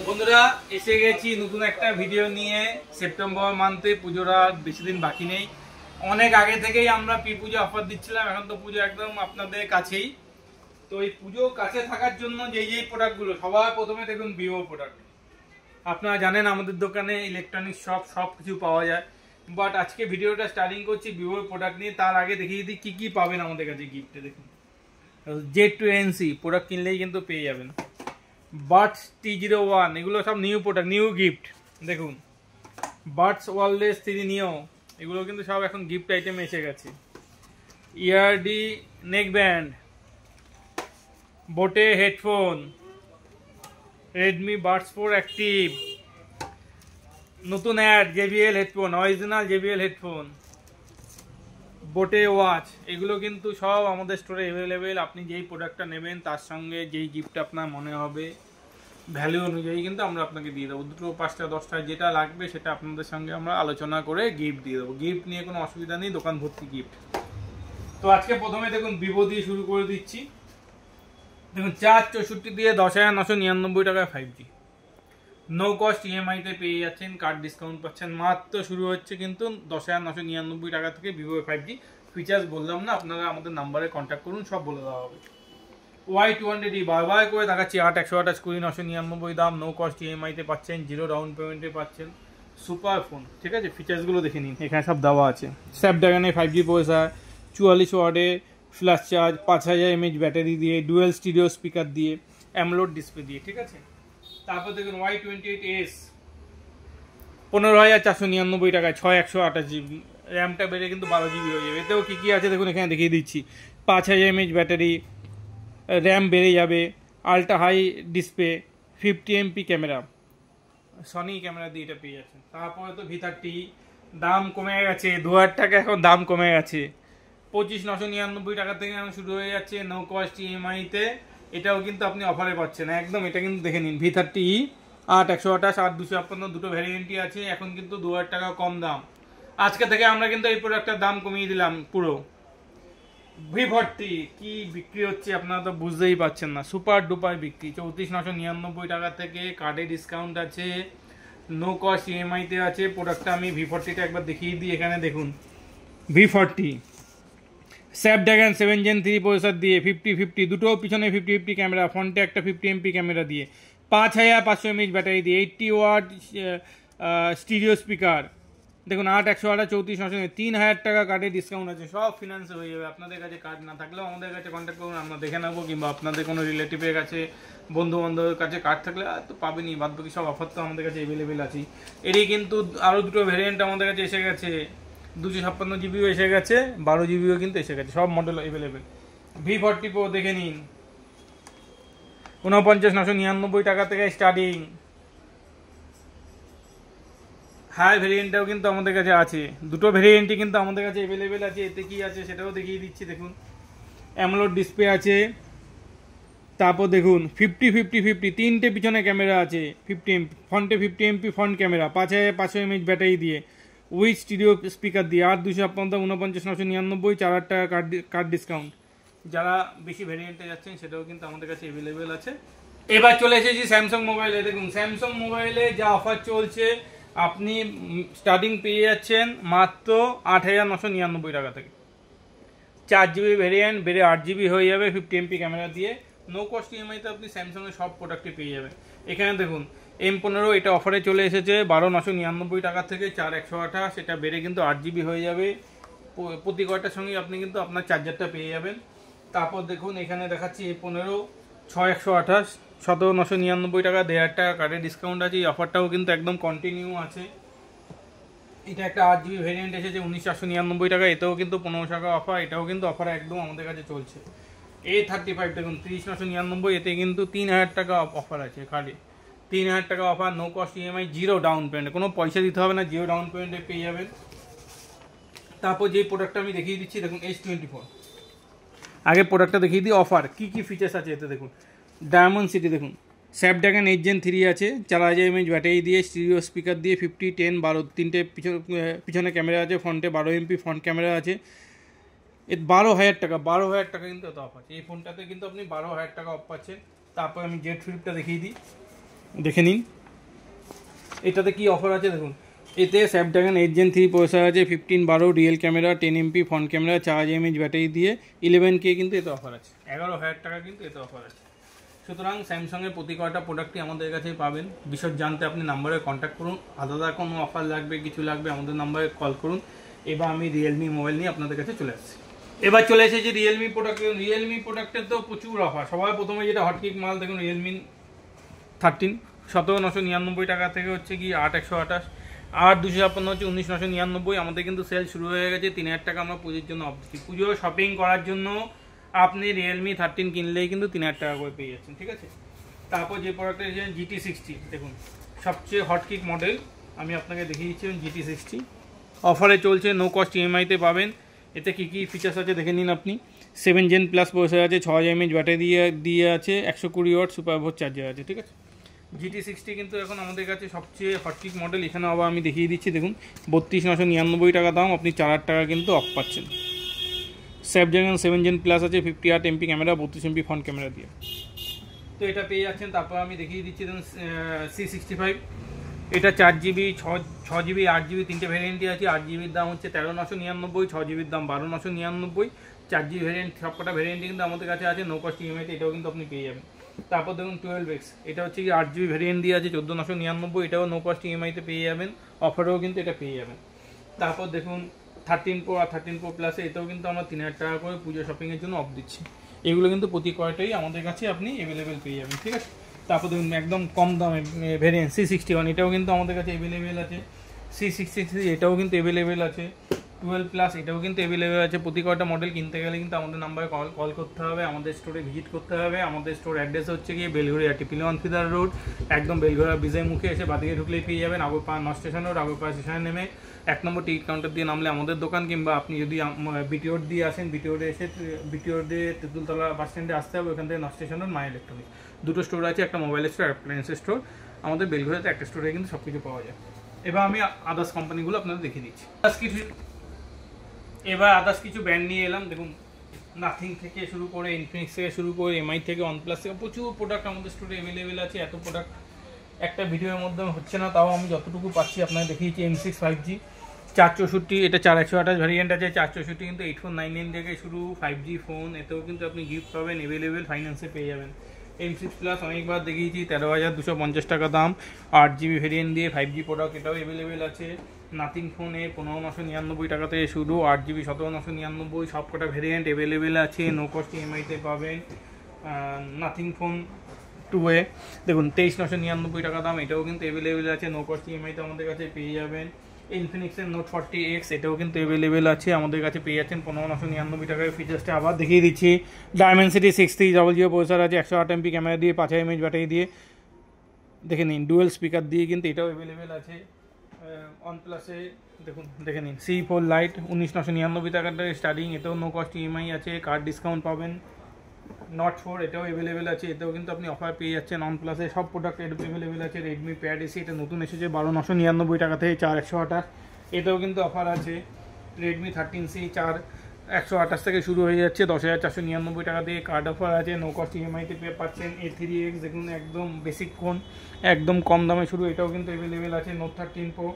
বন্ধুরা এসে গেছি নতুন একটা ভিডিও নিয়ে। সেপ্টেম্বর মান্থে পুজোর আর বেশি দিন বাকি নেই। অনেক আগে থেকেই আমরা পুজো অফার দিচ্ছিলাম, এখন তো পুজো একদম আপনাদের কাছেই। তো এই পুজো কাছে থাকার জন্য যেই প্রোডাক্টগুলো, সবার প্রথমে দেখুন ভিভো প্রোডাক্ট। আপনারা জানেন আমাদের দোকানে ইলেকট্রনিক্স সব কিছু পাওয়া যায়, বাট আজকে ভিডিওটা স্টার্টিং করছি ভিভোর প্রোডাক্ট নিয়ে। তার আগে দেখিয়ে দিই কি পাবেন আমাদের কাছে গিফটে। দেখুন Z2NC প্রোডাক্ট কিনলেই কিন্তু পেয়ে যাবেন। বাডস T01 এগুলো সব নিউ প্রোডাক্ট, নিউ গিফট। দেখুন বাডস ওয়ারলেস 3 নিও, এগুলো কিন্তু সব এখন গিফট আইটেম এসে গেছে। ইয়ারডি neck band, boAt headphone, Redmi buds 4 active, নতুন add JBL headphone, original JBL headphone, boAt watch, এগুলো কিন্তু সব আমাদের স্টোরে অ্যাভেলেবেল। আপনি যেই প্রোডাক্টটা নেবেন তার সঙ্গে যেই গিফট আপনার মনে হবে ভ্যালু অনুযায়ী কিন্তু আমরা আপনাকে দিয়ে দেবো। 2, 5, 10টা যেটা লাগবে সেটা আপনাদের সঙ্গে আমরা আলোচনা করে গিফট দিয়ে দেবো। গিফট নিয়ে কোনো অসুবিধা নেই, দোকান ভর্তি গিফট। তো আজকে প্রথমে দেখুন ভিভো দিয়ে শুরু করে দিচ্ছি। দেখুন 464 দিয়ে 10,999 টাকায় 5G নো কস্ট EMI-তে পেয়ে যাচ্ছেন, কার্ড ডিসকাউন্ট পাচ্ছেন। মাত্র শুরু হচ্ছে কিন্তু 10,999 টাকা থেকে ভিভো 5G। ফিচার্স বললাম না, আপনারা আমাদের নাম্বারে কন্ট্যাক্ট করুন, সব বলে দেওয়া হবে। Y200 বারবার করে দেখাচ্ছি 8/128 কুড়ি 999 দাম, নো কস্ট EMI-তে পাচ্ছেন, 0 ডাউন পেমেন্টে পাচ্ছেন। সুপার ফোন, ঠিক আছে। ফিচার্সগুলো দেখে নিন, এখানে সব দেওয়া আছে। স্ন্যাপড্রাগনে 5G প্রসেসর, 44 ওয়াটে ফ্ল্যাশ চার্জ, 5000 mAh ব্যাটারি দিয়ে, ডুয়েল স্টিরিও স্পিকার দিয়ে, অ্যামোলেড ডিসপ্লে দিয়ে, ঠিক আছে। তারপর দেখুন Y28s 15,499 টাকায় 6/128GB, র্যামটা বেড়ে কিন্তু 12GB হয়ে যাবে। এতেও কী আছে দেখুন, এখানে দেখিয়ে দিচ্ছি। 5000 mAh ব্যাটারি, র্যাম বেড়ে যাবে, ultra high display, 50MP camera, Sony camera দিয়ে এটা পেয়ে যাচ্ছেন। তারপরে তো V30 দাম কমে গেছে, 2000 টাকা এখন দাম কমে গেছে। 25,999 টাকা থেকে এখন শুরু হয়ে যাচ্ছে নো কস্ট EMI-তে। এটাও কিন্তু আপনি অফারে পাচ্ছেন একদম। এটা কিন্তু দেখে নিন, V30 8/128, 8/256 দুটো ভ্যারিয়েন্টই আছে। এখন কিন্তু 2000 টাকা কম দাম। আজকে থেকে আমরা কিন্তু এই প্রোডাক্টটার দাম কমিয়ে দিলাম পুরো। V40 কি বিক্রি হচ্ছে আপনারা তো বুঝতেই পারছেন না, সুপার ডুপার বিক্রি। 34,999 টাকা থেকে কার্ডে ডিসকাউন্ট আছে, নো কস্ট EMI-তে আছে। প্রোডাক্টটা আমি V40টা একবার দেখিয়ে দিই। এখানে দেখুন V40 স্ন্যাপড্রাগন 7 Gen 3 প্রসেসর দিয়ে, 50-50 দুটো পিছনে 50-50 ক্যামেরা, ফ্রন্টে একটা 50MP ক্যামেরা দিয়ে, 5500 mAh ব্যাটারি দিয়ে, 80 ওয়াট স্টিরিও স্পিকার। দেখুন 8/128 34,999, 3,000 টাকা কার্ডে ডিসকাউন্ট আছে। সব ফিনান্সে হয়ে যাবে। আপনাদের কাছে কার্ড না থাকলেও আমাদের কাছে কন্ট্যাক্ট করুন, আমরা দেখে নেবো। কিংবা আপনাদের কোনো রিলেটিভের কাছে, বন্ধু বান্ধবের কাছে কার্ড থাকলে তো পাবেনই। বাদ বাকি সব অফার তো আমাদের কাছে অ্যাভেলেবেল আছে। এরই কিন্তু আরও দুটো ভ্যারিয়েন্ট আমাদের কাছে এসে গেছে, 256GBও এসে গেছে, 12GBও কিন্তু এসে গেছে। সব মডেল অ্যাভেলেবেল। V40 Pro দেখে নিন, 49,999 টাকা থেকে স্টার্টিং। হাই ভেরিয়েন্টটাও কিন্তু আমাদের কাছে আছে, দুটো ভেরিয়েন্টই কিন্তু আমাদের কাছে অ্যাভেলেবেল আছে। এতে কি আছে সেটাও দেখিয়ে দিচ্ছি। দেখুন অ্যামোলেড ডিসপ্লে আছে। তারপর দেখুন 50-50-50 তিনটে পিছনে ক্যামেরা আছে, 50MP ফ্রন্টে, 50MP front camera, 5500 mAh battery দিয়ে, উইথ স্টিরিও স্পিকার দিয়ে, 8/256 49,999, 4,000 টাকা কার্ড ডিসকাউন্ট। যারা বেশি ভেরিয়েন্টে যাচ্ছেন সেটাও কিন্তু আমাদের কাছে অ্যাভেলেবেল আছে। এবার চলে এসেছি স্যামসাং মোবাইলে। দেখুন স্যামসাং মোবাইলে যা অফার চলছে, আপনি স্টার্টিং পেয়ে যাচ্ছেন মাত্র 8,999 টাকা থেকে। 4GB ভেরিয়েন্ট বেড়ে 8GB হয়ে যাবে, 50MP ক্যামেরা দিয়ে। নো কস্ট EMI-তে আপনি স্যামসাংয়ের সব প্রোডাক্টে পেয়ে যাবেন। এখানে দেখুন M15 এটা অফারে চলে এসেছে 12,999 টাকা থেকে 4/128, এটা বেড়ে কিন্তু 8GB হয়ে যাবে। প্রতি কয়টার সঙ্গে আপনি কিন্তু আপনার চার্জারটা পেয়ে যাবেন। তারপর দেখুন এখানে দেখাচ্ছি A15 6/128, 17,999 টাকা, 1,500 টাকা কার্ডে ডিসকাউন্ট আছে। এই অফারটাও কিন্তু একদম কন্টিনিউ আছে। এটা একটা 8GB ভেরিয়েন্ট এসেছে 19,499 টাকা, এতেও কিন্তু 15 টাকা অফার। এটাও কিন্তু অফার একদম আমাদের কাছে চলছে। A35 দেখুন 30,999, এতে কিন্তু 3,000 টাকা অফার আছে কার্ডে। 3,000 টাকা offer, no cost EMI, 0 down payment, কোনো পয়সা দিতে হবে না, 0 ডাউন পেমেন্টে পেয়ে যাবেন। তারপর যেই প্রোডাক্টটা আমি দেখিয়ে দিচ্ছি, দেখুন S24। আগে প্রোডাক্টটা দেখিয়ে দিই, অফার কী কী ফিচার্স আছে এতে। দেখুন ডায়মন্ড সিটি, দেখুন স্ন্যাপড্রাগন 8 Gen 3 আছে, 4000 mAh ব্যাটারি দিয়ে, স্টিরিও স্পিকার দিয়ে, 50, 10, 12 তিনটে পিছনে ক্যামেরা আছে, ফ্রন্টে 12MP ফ্রন্ট ক্যামেরা আছে, এর 12,000 টাকা, 12,000 টাকা কিন্তু এত অফ আছে। এই ফোনটাতে কিন্তু আপনি 12,000 টাকা অফ পাচ্ছেন। তারপর আমি জেড ফ্লিপটা দেখিয়ে দিই, দেখে নিন এটাতে কি অফার আছে দেখুন। এতে স্ন্যাপড্রাগন 8 Gen 3 প্রসেসর আছে, 15-12 real camera, 10 MP front camera, 4000 mAh battery দিয়ে 11K কিন্তু এতে অফার আছে। 11,000 টাকা কিন্তু এতে অফার আছে। সুতরাং স্যামসাংয়ের প্রতি কয়টা প্রোডাক্টই আমাদের কাছেই পাবেন। বিশদ জানতে আপনি নাম্বারে কন্ট্যাক্ট করুন, আলাদা কোনো অফার লাগবে কিছু লাগবে আমাদের নাম্বারে কল করুন। এবার আমি রিয়েলমি মোবাইল নিয়ে আপনাদের কাছে চলে আসছি। এবার চলে এসেছি রিয়েলমি প্রোডাক্টের তো প্রচুর অফার। সবার প্রথমে যেটা হটকিক মাল দেখুন, রিয়েলমি 13 17,999 টাকা থেকে হচ্ছে কি 8,128, 8,256 হচ্ছে 19,999। আমাদের কিন্তু সেল শুরু হয়ে গেছে, 3,000 টাকা আমরা পুজোর জন্য অফ দিচ্ছি। পুজো শপিং করার জন্য আপনি রিয়েলমি 13 কিনলেই কিন্তু 3,000 টাকা করে পেয়ে যাচ্ছেন, ঠিক আছে। তারপর যে প্রোডাক্টটা এসেছেন GT60 দেখুন, সবচেয়ে হটকিক মডেল আমি আপনাকে দেখিয়ে দিচ্ছি। GT60 অফারে চলছে, নো কস্ট ইএমআইতে পাবেন। এতে কী কী ফিচার্স আছে দেখে নিন আপনি। 7 Gen প্লাস প্রসেসর আছে, 6000 mAh ব্যাটারি দিয়ে আছে, 120 ওয়াট সুপার ভোল্ট চার্জার আছে, ঠিক আছে। GT60 কিন্তু এখন আমাদের কাছে সবচেয়ে হটকিক মডেল। এখানে আবার আমি দেখিয়ে দিচ্ছি দেখুন, 32,999 টাকা দাম, আপনি 4,000 টাকা কিন্তু অফ পাচ্ছেন। স্ন্যাপড্রাগন 7 Gen প্লাস আছে, 58 MP camera, 32 MP front camera দিয়ে, তো এটা পেয়ে যাচ্ছেন। তারপর আমি দেখিয়ে দিচ্ছি দেখুন C65, এটা 4GB 6GB 8GB তিনটে ভ্যারিয়েন্টই আছে। 8GBর দাম হচ্ছে 13,999, 6GBর দাম 12,999, 4GB ভ্যারিয়েন্ট সবকটা ভ্যারিয়েন্টই কিন্তু আমাদের কাছে আছে, নো কস্ট ইএমআইতে এটাও কিন্তু আপনি পেয়ে যাবেন। তারপর দেখুন 12X, এটা হচ্ছে কি 8GB ভ্যারিয়েন্ট দিয়ে আছে, 14,999, এটাও নো কস্ট ইএমআইতে পেয়ে যাবেন, অফারেও কিন্তু এটা পেয়ে যাবেন। তারপর দেখুন 13 Pro আর 13 Pro প্লাসে এটাও কিন্তু আমরা 3,000 টাকা করে পুজো শপিংয়ের জন্য অফ দিচ্ছি। এগুলো কিন্তু প্রতি কয়টাই আমাদের কাছে আপনি অ্যাভেলেবেল পেয়ে যাবেন, ঠিক আছে। তারপর দেখুন একদম কম দামে ভ্যারিয়েন্ট C61, এটাও কিন্তু আমাদের কাছে অ্যাভেলেবেল আছে। C63 এটাও কিন্তু অ্যাভেলেবেল আছে। 12 প্লাস এটাও কিন্তু অ্যাভেলেবেল আছে। প্রতি কয়টা মডেল কিনতে গেলে কিন্তু আমাদের নাম্বারে কল করতে হবে, আমাদের স্টোরে ভিজিট করতে হবে। আমাদের স্টোর অ্যাড্রেস হচ্ছে গিয়ে বেলঘড়িয়া টিপিলন ফিদার রোড, একদম বেলঘড়িয়া ব্রিজের মুখে এসে বাদিকে ঢুকলেই পেয়ে যাবেন। Agarpara north station road, Agarpara স্টেশনে নেমে 1 নম্বর টিকিট কাউন্টার দিয়ে নামলে আমাদের দোকান, কিংবা আপনি যদি বিটিওর দিয়ে আসেন, বিটিওর দিয়ে তেঁতুলতলা বাস স্ট্যান্ডে আসতে হবে, ওখান থেকে নর্থ স্টেশন রোড মাই ইলেকট্রনিক্স। দুটো স্টোর আছে, একটা মোবাইল স্টোর, অ্যাপ্লায়েন্স স্টোর। আমাদের বেলঘড়িয়াতে একটা স্টোরে কিন্তু সব কিছু পাওয়া যায়। এবার আমি আদার্স কোম্পানিগুলো আপনাদের দেখিয়ে দিচ্ছি। আদার্স কিছু ব্র্যান্ড নিয়ে এলাম দেখুন, নাথিং থেকে শুরু করে, ইনফিনিক্স থেকে শুরু করে, এমআই থেকে, OnePlus থেকে প্রচুর প্রোডাক্ট আমাদের স্টোরে অ্যাভেলেবেল আছে। এত প্রোডাক্ট একটা ভিডিওর মধ্যে হচ্ছে না, তাও আমি যতটুকু পাচ্ছি আপনাকে দেখিয়েছি। M6 5G 464, এটা 4128 ভ্যারিয়েন্ট আছে। 464 কিন্তু 8499 থেকে শুরু, 5G ফোন। এতেও কিন্তু আপনি গিফট পাবেন, অ্যাভেলেবেল ফাইন্যান্সে পেয়ে যাবেন। M6 প্লাস অনেকবার দেখিয়েছি, 13,250 টাকা দাম, 8GB ভ্যারিয়েন্ট দিয়ে 5G প্রোডাক্ট, এটাও অ্যাভেলেবেল আছে। নাথিং ফোনে 15,999 টাকা থেকে শুরু, 8GB 17,999, সব কটা ভ্যারিয়েন্ট অ্যাভেলেবেল আছে, নো কস্ট ইএমআইতে পাবেন। নাথিং ফোন 2A দেখুন 23,999 টাকা দাম, এটাও কিন্তু অ্যাভেলেবেল আছে, নো কস্ট ইএমআইতে আমাদের কাছে পেয়ে যাবেন। ইনফিনিক্সের নোট 40X, এটাও কিন্তু অ্যাভেলেবেল আছে, আমাদের কাছে পেয়ে যাচ্ছেন 15,999 টাকায়। ফিচার্সটা আবার দেখিয়ে দিচ্ছি। ডায়মেনসিটি 6300 প্রসেসর আছে, 108 MP ক্যামেরা দিয়ে, 5000 mAh ব্যাটারি দিয়ে, দেখে নিন ডুয়েল স্পিকার দিয়ে কিন্তু এটাও অ্যাভেলেবেল আছে। OnePlus-এ দেখে নিন C4 Lite 19,999 টাকাটা স্টার্টিং, এটাও নো কস্ট ইএমআই আছে, কার্ড ডিসকাউন্ট পাবেন। Note 4 এটাও অ্যাভেলেবেল আছে, এতেও কিন্তু আপনি অফার পেয়ে যাচ্ছেন। OnePlus-এ সব প্রোডাক্ট অ্যাভেলেবেল আছে। Redmi Pad AC এটা নতুন এসেছে 12,999 টাকা থেকে 4,128, এটাও কিন্তু অফার আছে। Redmi 13C 4,128 থেকে শুরু হয়ে যাচ্ছে, 10,499 টাকা দিয়ে কার্ড অফার আছে, নো কস্ট ইএমআইতে পেয়ে পাচ্ছেন। A3X দেখুন একদম বেসিক ফোন, একদম কম দামে শুরু, এটাও কিন্তু অ্যাভেলেবেল আছে। Note 13 Pro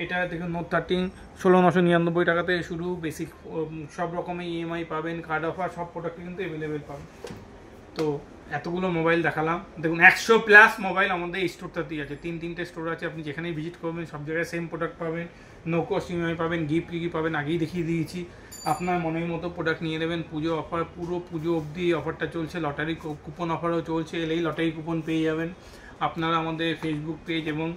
এটা দেখুন, Note 13 16,999 টাকা থেকে শুরু, বেসিক সব রকমের ইএমআই পাবেন, কার্ড অফার, সব প্রোডাক্ট কিন্তু অ্যাভেলেবেল পাবেন। তো এতগুলো মোবাইল দেখালাম দেখুন, 100+ মোবাইল আমাদের এই স্টোরটাতেই আছে। 3টে স্টোর আছে, আপনি যেখানেই ভিজিট করবেন সব জায়গায় সেম প্রোডাক্ট পাবেন, নো কস্ট ইএমআই পাবেন। গিফট কী পাবেন আগেই দেখিয়ে দিয়েছি, আপনার মনের মতো প্রোডাক্ট নিয়ে নেবেন। পুজো অফার, পুরো পুজো অবধি অফারটা চলছে। লটারি কুপন অফারও চলছে, এলেই লটারি কুপন পেয়ে যাবেন। আপনারা আমাদের ফেসবুক পেজ এবং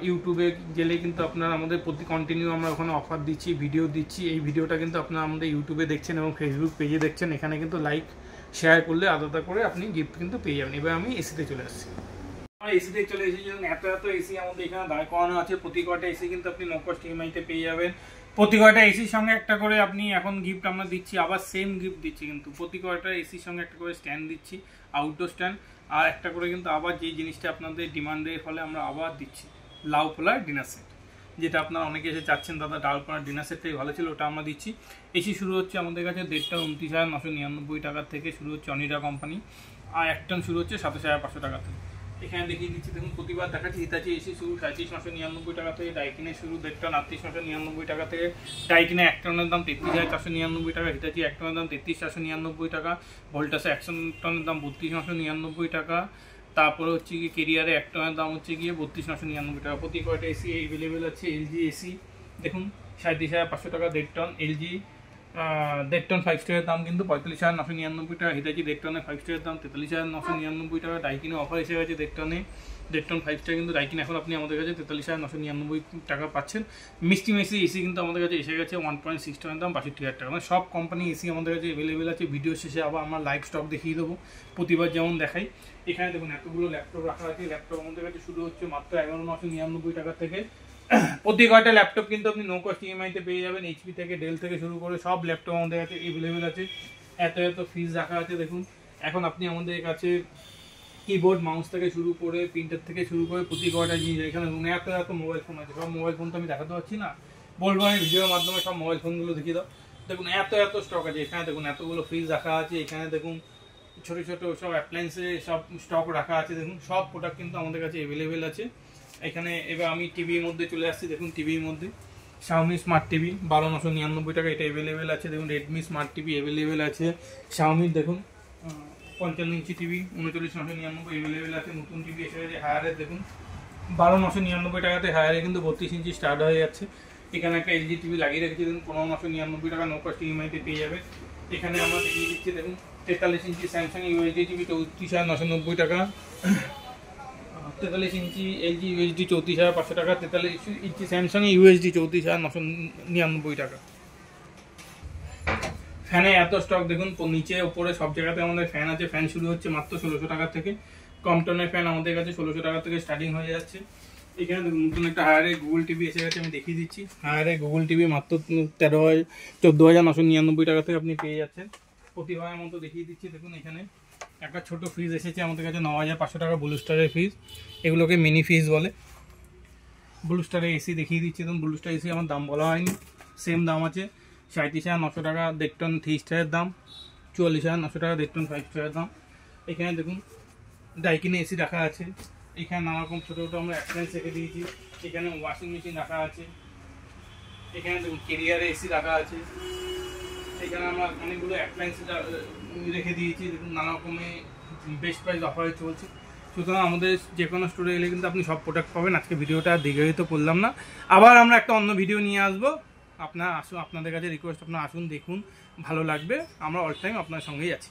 ইউটিউবে গেলে কিন্তু আপনারা আমাদের প্রতি কন্টিনিউ আমরা ওখানে অফার দিচ্ছি, ভিডিও দিচ্ছি। এই ভিডিওটা কিন্তু আপনারা আমাদের ইউটিউবে দেখছেন এবং ফেসবুক পেজে দেখছেন, এখানে কিন্তু লাইক শেয়ার করলে আলাদা করে আপনি গিফট কিন্তু পেয়ে যাবেন। এবার আমি এসিতে চলে আসছি। আমরা এসিতে চলে এসেছি, এত এসি আমাদের এখানে দাঁড় করানো আছে। প্রতি কয়টা এসি কিন্তু আপনি নো কস্ট ইএমআইতে পেয়ে যাবেন। প্রতি কয়টা এসির সঙ্গে একটা করে আপনি এখন গিফট আমরা দিচ্ছি, আবার সেম গিফট দিচ্ছি কিন্তু। প্রতি কয়টা এসির সঙ্গে একটা করে স্ট্যান্ড দিচ্ছি, আউটডোর স্ট্যান্ড, আর একটা করে কিন্তু আবার যেই জিনিসটা আপনাদের ডিমান্ডের ফলে আমরা আবার দিচ্ছি, লাউ পোলার ডিনার সেট। যেটা আপনারা অনেকে এসে চাচ্ছেন দাদা ডাল করার ডিনার সেটটাই ভালো ছিল, ওটা আমরা দিচ্ছি। এসি শুরু হচ্ছে আমাদের কাছে 1.5 টন 29,999 টাকা থেকে শুরু হচ্ছে অনিডা কোম্পানি, আর 1 টন শুরু হচ্ছে 27,500 টাকা থেকে। এখানে দেখিয়ে দিচ্ছি দেখুন, প্রতিবার দেখাচ্ছি হিতাচি এসি শুরু 37,999 টাকা থেকে, ডাইকিনের শুরু 1.5 টন 38,999 টাকা থেকে, ডাইকিনে 1 টনের দাম 33,499 টাকা, হিতাচি 1 টনের দাম 33,499 টাকা, ভোল্টাসে 1 টনের দাম 32,999 টাকা, তারপরে হচ্ছে গিয়ে কেরিয়ারে 1 টনের দাম হচ্ছে গিয়ে 32,999 টাকা। প্রতি কয়টা এসি অ্যাভেলেবেল আছে। এলজি এসি দেখুন 37,500 টাকা 1.5 টন, এলজি 1.5 টন 5 স্টারের দাম কিন্তু 45,999 টাকা, হিতাচি 1.5 টনের 5 স্টারের দাম 43,999 টাকা, ডাইকিনে অফার এসে গেছে 1.5 টনে 1.5 টন 5 স্টার কিন্তু ডাইকিন এখন আপনি আমাদের কাছে 43,999 টাকা পাচ্ছেন। মিষ্টি মেসি এসি কিন্তু আমাদের কাছে এসে গেছে 1.6 টনের দাম 62,000 টাকা। মানে সব কোম্পানি এসি আমাদের কাছে অ্যাভেলেবেল আছে। ভিডিও শেষে আবার আমরা লাইভ স্টক দেখিয়ে দেবো প্রতিবার যেমন দেখাই। এখানে দেখুন এতগুলো ল্যাপটপ রাখা আছে। ল্যাপটপ আমাদের কাছে শুরু হচ্ছে মাত্র 11,999 টাকা থেকে। প্রতি কয়টা ল্যাপটপ কিন্তু আপনি নো কস্ট ইএমআইতে পেয়ে যাবেন। এইচপি থেকে ডেল থেকে শুরু করে সব ল্যাপটপ আমাদের কাছে অ্যাভেলেবেল আছে। এত ফিজ রাখা আছে দেখুন। এখন আপনি আমাদের কাছে কিবোর্ড মাউস থেকে শুরু করে প্রিন্টার থেকে শুরু করে প্রতি কয়টা জিনিস, এখানে এত মোবাইল ফোন আছে। সব মোবাইল ফোন তো আমি দেখাতে পারছি না, বলবো আমি ভিডিওর মাধ্যমে সব মোবাইল ফোনগুলো দেখিয়ে দাও। দেখুন এত স্টক আছে। এখানে দেখুন এতগুলো ফ্রিজ রাখা আছে। এখানে দেখুন ছোট সব অ্যাপ্লায়েন্সে সব স্টক রাখা আছে। দেখুন সব প্রোডাক্ট কিন্তু আমাদের কাছে অ্যাভেলেবেল আছে। এখানে এবার আমি টিভির মধ্যে চলে আসছি। দেখুন টিভির মধ্যে শাওমি স্মার্ট টিভি 12,999 টাকা, এটা অ্যাভেলেবেল আছে। দেখুন রেডমি স্মার্ট টিভি অ্যাভেলেবেল আছে। শাওমির দেখুন 55 ইঞ্চি টিভি 39,999 অ্যাভেলেবেল আছে। নতুন টিভি এসে গেছে হায়ারের দেখুন 12,999 টাকাতে। হায়ারে কিন্তু 32 ইঞ্চি স্টার্ট হয়ে যাচ্ছে। এখানে একটা এলজি টিভি লাগিয়ে রেখেছি দেখুন 15,999 টাকা নো কস্ট ইএমআইতে পেয়ে যাবে। এখানে আমরা দেখিয়ে দিচ্ছি দেখুন 43 ইঞ্চি স্যামসাং ইউএসডি টিভি 34,990 টাকা, 43 ইঞ্চি এলজি ইউএসডি 34,500 টাকা, 43 ইঞ্চি স্যামসাং ইউএসডি 34,999 টাকা। ফ্যানে এত স্টক দেখুন, নিচে উপরে সব জায়গাতে আমাদের ফ্যান আছে। ফ্যান শুরু হচ্ছে মাত্র 1600 টাকা থেকে। কমটনের ফ্যান আমাদের কাছে 1600 টাকা থেকে স্টার্টিং হয়ে যাচ্ছে। এখানে নতুন একটা হায়ারে গুগল টিভি এসে গেছে, আমি দেখিয়ে দিচ্ছি। হায়ারে গুগল টিভি মাত্র 14,999 টাকা থেকে আপনি পেয়ে যাচ্ছেন। প্রতিবারের মতো দেখিয়ে দিচ্ছি দেখুন। এখানে একটা ছোট ফ্রিজ এসেছে আমাদের কাছে 9,500 টাকা ব্লু স্টারের ফ্রিজ, এগুলোকে মিনি ফ্রিজ বলে। ব্লু স্টারের এসি দেখিয়ে দিচ্ছি দেখুন। ব্লু স্টার এসি আমার দাম বলা হয়নি, সেম দাম আছে 37,900 টাকা 1.5 টন 3 স্টারের দাম, 44,900 টাকা 1.5 টন 5 স্টারের দাম। এখানে দেখুন ডাইকিনে এসি রাখা আছে। এখানে নানা রকম ছোটো ছোটো আমরা অ্যাপ্লায়েন্স রেখে দিয়েছি। এখানে ওয়াশিং মেশিন রাখা আছে। এখানে দেখুন কেরিয়ারে এসি রাখা আছে। এখানে আমরা অনেকগুলো অ্যাপ্লায়েন্স রেখে দিয়েছি দেখুন। নানা রকমের বেস্ট প্রাইস অফারে চলছে। সুতরাং আমাদের যে কোনো স্টোরে এলে কিন্তু আপনি সব প্রোডাক্ট পাবেন। আজকে ভিডিওটা দীর্ঘায়িত করলাম না, আবার আমরা একটা অন্য ভিডিও নিয়ে আসবো। আপনারা আসুন, আপনাদের কাছে রিকোয়েস্ট আপনারা আসুন, দেখুন, ভালো লাগবে। আমরা অল টাইম আপনার সঙ্গেই আছি।